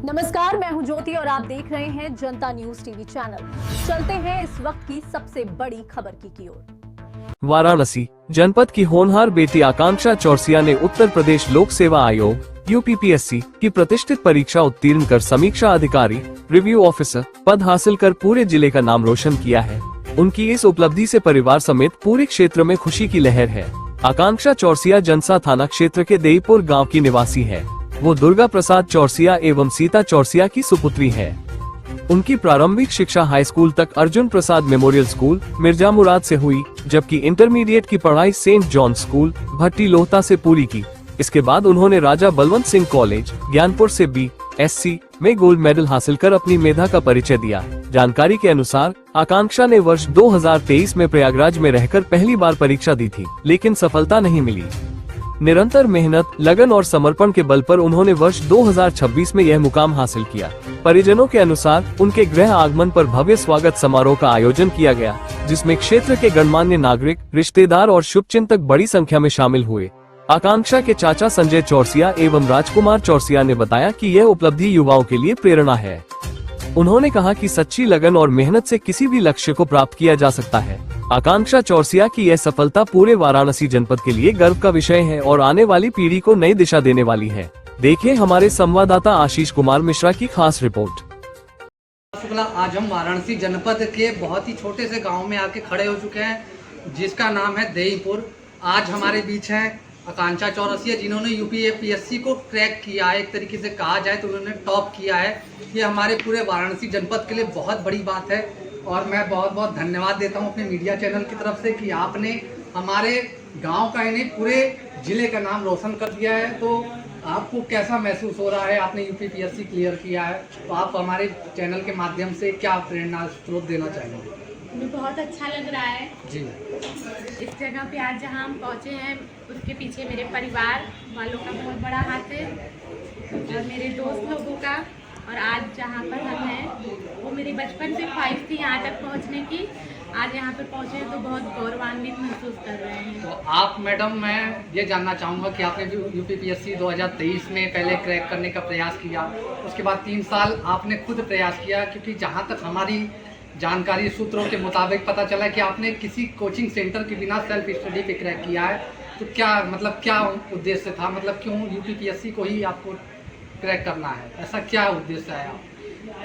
नमस्कार, मैं हूं ज्योति और आप देख रहे हैं जनता न्यूज टीवी चैनल। चलते हैं इस वक्त की सबसे बड़ी खबर की ओर। वाराणसी जनपद की होनहार बेटी आकांक्षा चौरसिया ने उत्तर प्रदेश लोक सेवा आयोग यूपीपीएससी की प्रतिष्ठित परीक्षा उत्तीर्ण कर समीक्षा अधिकारी रिव्यू ऑफिसर पद हासिल कर पूरे जिले का नाम रोशन किया है। उनकी इस उपलब्धि से परिवार समेत पूरे क्षेत्र में खुशी की लहर है। आकांक्षा चौरसिया जनसा थाना क्षेत्र के देईपुर गाँव की निवासी है। वो दुर्गा प्रसाद चौरसिया एवं सीता चौरसिया की सुपुत्री है। उनकी प्रारंभिक शिक्षा हाई स्कूल तक अर्जुन प्रसाद मेमोरियल स्कूल मिर्जा मुराद से हुई, जबकि इंटरमीडिएट की पढ़ाई सेंट जॉन स्कूल भट्टी लोहता से पूरी की। इसके बाद उन्होंने राजा बलवंत सिंह कॉलेज ज्ञानपुर से BSc में गोल्ड मेडल हासिल कर अपनी मेधा का परिचय दिया। जानकारी के अनुसार आकांक्षा ने वर्ष 2023 में प्रयागराज में रहकर पहली बार परीक्षा दी थी, लेकिन सफलता नहीं मिली। निरंतर मेहनत, लगन और समर्पण के बल पर उन्होंने वर्ष 2026 में यह मुकाम हासिल किया। परिजनों के अनुसार उनके गृह आगमन पर भव्य स्वागत समारोह का आयोजन किया गया, जिसमें क्षेत्र के गणमान्य नागरिक, रिश्तेदार और शुभचिंतक बड़ी संख्या में शामिल हुए। आकांक्षा के चाचा संजय चौरसिया एवं राजकुमार चौरसिया ने बताया कि यह उपलब्धि युवाओं के लिए प्रेरणा है। उन्होंने कहा कि सच्ची लगन और मेहनत से किसी भी लक्ष्य को प्राप्त किया जा सकता है। आकांक्षा चौरसिया की यह सफलता पूरे वाराणसी जनपद के लिए गर्व का विषय है और आने वाली पीढ़ी को नई दिशा देने वाली है। देखिए हमारे संवाददाता आशीष कुमार मिश्रा की खास रिपोर्ट। आज हम वाराणसी जनपद के बहुत ही छोटे से गांव में आके खड़े हो चुके हैं, जिसका नाम है देईपुर। आज हमारे बीच हैं आकांक्षा चौरसिया, जिन्होंने यूपीपीएससी को क्रैक किया है। एक तरीके से कहा जाए तो उन्होंने टॉप किया है। ये हमारे पूरे वाराणसी जनपद के लिए बहुत बड़ी बात है और मैं बहुत बहुत धन्यवाद देता हूँ अपने मीडिया चैनल की तरफ से कि आपने हमारे गांव का ही नहीं पूरे जिले का नाम रोशन कर दिया है। तो आपको कैसा महसूस हो रहा है? आपने यूपीपीएससी क्लियर किया है, तो आप हमारे चैनल के माध्यम से क्या प्रेरणा स्रोत देना चाहेंगे? हमें बहुत अच्छा लग रहा है जी। इस जगह पे आज जहाँ हम पहुँचे हैं, उसके पीछे मेरे परिवार वालों का बहुत बड़ा हाथ है और मेरे दोस्त लोगों का। और आज जहाँ पर हम हैं वो मेरी बचपन से ख्वाहिश थी यहाँ तक पहुँचने की। आज यहाँ पर पहुँचे हैं तो बहुत गौरवान्वित महसूस कर रहे हैं। तो आप मैडम, मैं ये जानना चाहूँगा कि आपने जो यूपीपीएससी 2023 में पहले क्रैक करने का प्रयास किया, उसके बाद 3 साल आपने खुद प्रयास किया, क्योंकि जहाँ तक हमारी जानकारी सूत्रों के मुताबिक पता चला कि आपने किसी कोचिंग सेंटर के बिना सेल्फ स्टडी पे क्रैक किया है। तो क्या उद्देश्य था? मतलब क्यों यूपीपीएससी को ही आपको क्रैक करना है? ऐसा क्या उद्देश्य है?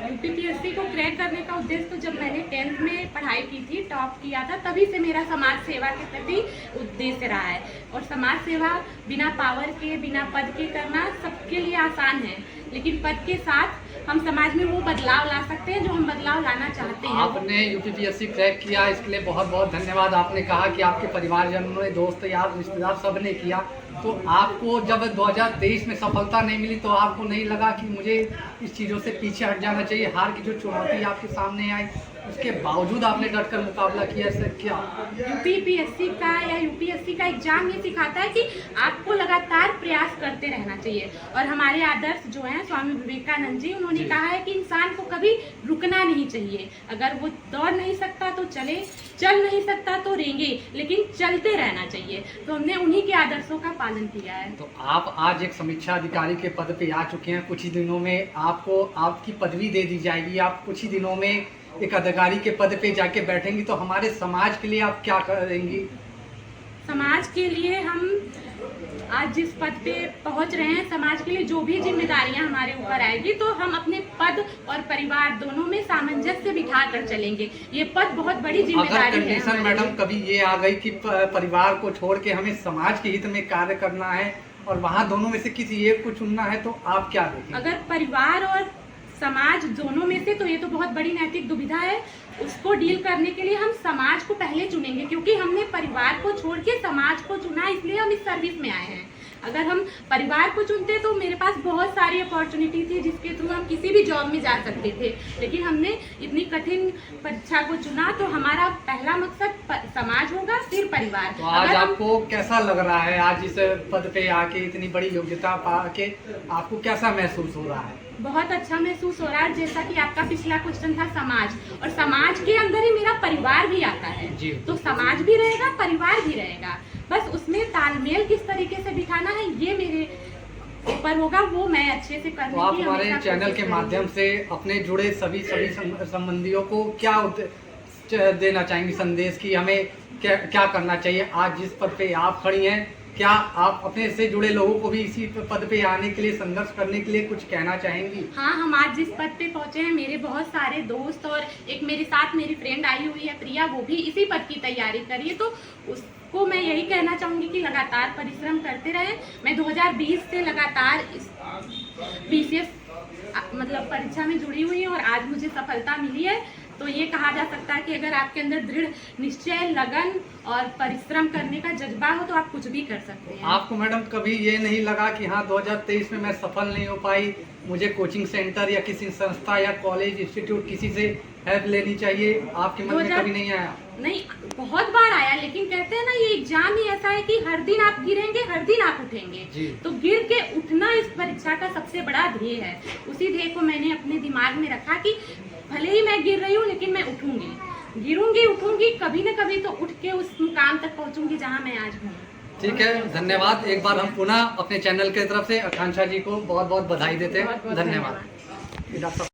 यूपीपीएससी को क्रैक करने का उद्देश्य तो जब मैंने 10th में पढ़ाई की थी, टॉप किया था, तभी से मेरा समाज सेवा के प्रति उद्देश्य रहा है। और समाज सेवा बिना पावर के, बिना पद के करना सबके लिए आसान है, लेकिन पद के साथ हम समाज में वो बदलाव ला सकते हैं जो हम बदलाव लाना चाहते हैं। आपने यूपीपीएससी क्रैक किया, इसके लिए बहुत बहुत धन्यवाद। आपने कहा कि आपके परिवारजनों ने, दोस्त यार रिश्तेदार सब ने किया। तो आपको जब 2023 में सफलता नहीं मिली तो आपको नहीं लगा कि मुझे इस चीज़ों से पीछे हट जाना चाहिए? हार की जो चुनौती आपके सामने आई, उसके बावजूद आपने डटकर मुकाबला किया। ऐसा क्या? यूपीपीएससी का या यूपीएससी का एग्जाम ये सिखाता है कि आपको लगातार प्रयास करते रहना चाहिए। और हमारे आदर्श जो हैं स्वामी विवेकानंद जी, उन्होंने कहा है कि इंसान को कभी रुकना नहीं चाहिए। अगर वो दौड़ नहीं सकता तो चले, चल नहीं सकता तो रेंगे, लेकिन चलते रहना चाहिए। तो हमने उन्हीं के आदर्शों का पालन किया है। तो आप आज एक समीक्षा अधिकारी के पद पे आ चुके हैं। कुछ ही दिनों में आपको आपकी पदवी दे दी जाएगी। आप कुछ ही दिनों में एक अधिकारी के पद पे जाके बैठेंगी, तो हमारे समाज के लिए आप क्या करेंगी? समाज के लिए हम आज जिस पद पे पहुंच रहे हैं, समाज के लिए जो भी जिम्मेदारियां हमारे ऊपर आएगी, तो हम अपने पद और परिवार दोनों में सामंजस्य बिठा कर चलेंगे। ये पद बहुत बड़ी जिम्मेदारी है। अगर कंडीशन मैडम कभी ये आ गई कि परिवार को छोड़ के हमें समाज के हित में कार्य करना है और वहाँ दोनों में से किसी एक को चुनना है, तो आप क्या देखेंगे? अगर परिवार और समाज दोनों में से, तो ये तो बहुत बड़ी नैतिक दुविधा है। उसको डील करने के लिए हम समाज को पहले चुनेंगे, क्योंकि हमने परिवार को छोड़ के समाज को चुना, इसलिए हम इस सर्विस में आए हैं। अगर हम परिवार को चुनते तो मेरे पास बहुत सारी अपॉर्चुनिटी थी जिसके थ्रू हम किसी भी जॉब में जा सकते थे, लेकिन हमने इतनी कठिन परीक्षा को चुना। तो हमारा पहला मकसद समाज होगा, फिर परिवार। तो आज आपको कैसा लग रहा है? आज इस पद पे आके, इतनी बड़ी योग्यता पा के आपको कैसा महसूस हो रहा है? बहुत अच्छा महसूस हो रहा है। जैसा कि आपका पिछला क्वेश्चन था समाज, और समाज के अंदर ही मेरा परिवार भी आता है जी। तो समाज भी रहेगा, परिवार भी रहेगा। बस उसमें तालमेल किस तरीके से बिठाना है, ये मेरे ऊपर होगा वो मैं अच्छे से करने तो आप की हमारे हमेशा चैनल कोशिश के करूंगी। माध्यम से अपने जुड़े सभी संबंधियों को क्या देना चाहेंगी संदेश कि हमें क्या क्या करना चाहिए? आज जिस पद पे आप खड़ी हैं, क्या आप अपने से जुड़े लोगों को भी इसी पद पे आने के लिए, संघर्ष करने के लिए कुछ कहना चाहेंगी? हाँ, हम आज जिस पद पे पहुंचे हैं, मेरे बहुत सारे दोस्त और एक मेरे साथ मेरी फ्रेंड आई हुई है प्रिया, वो भी इसी पद की तैयारी कर रही है। तो उसको मैं यही कहना चाहूंगी कि लगातार परिश्रम करते रहें। मैं 2020 से लगातार इस BCS मतलब परीक्षा में जुड़ी हुई हूँ और आज मुझे सफलता मिली है। तो ये कहा जा सकता है कि अगर आपके अंदर दृढ़ निश्चय, लगन और परिश्रम करने का जज्बा हो तो आप कुछ भी कर सकते हैं। आपको मैडम कभी ये नहीं लगा कि हाँ 2023 में मैं सफल नहीं हो पाई, मुझे कोचिंग सेंटर या किसी संस्था या कॉलेज इंस्टीट्यूट किसी से हेल्प लेनी चाहिए? आपके मन में कभी नहीं आया? नहीं, बहुत बार आया, लेकिन कहते हैं ना ये एग्जाम ही ऐसा है कि हर दिन आप गिरेंगे, हर दिन आप उठेंगे। जी। तो गिर के उठना इस परीक्षा का सबसे बड़ा ध्येय है। उसी ध्येय को मैंने अपने दिमाग में रखा कि भले ही मैं गिर रही हूँ लेकिन मैं उठूंगी, गिरूंगी, उठूंगी, कभी न कभी तो उठ के उस मुकाम तक पहुंचूंगी जहाँ मैं आज हूँ। ठीक है, धन्यवाद। एक बार हम पुनः अपने चैनल की तरफ से आकांक्षा जी को बहुत बहुत बधाई देते हैं। बहुत बहुत धन्यवाद। डॉक्टर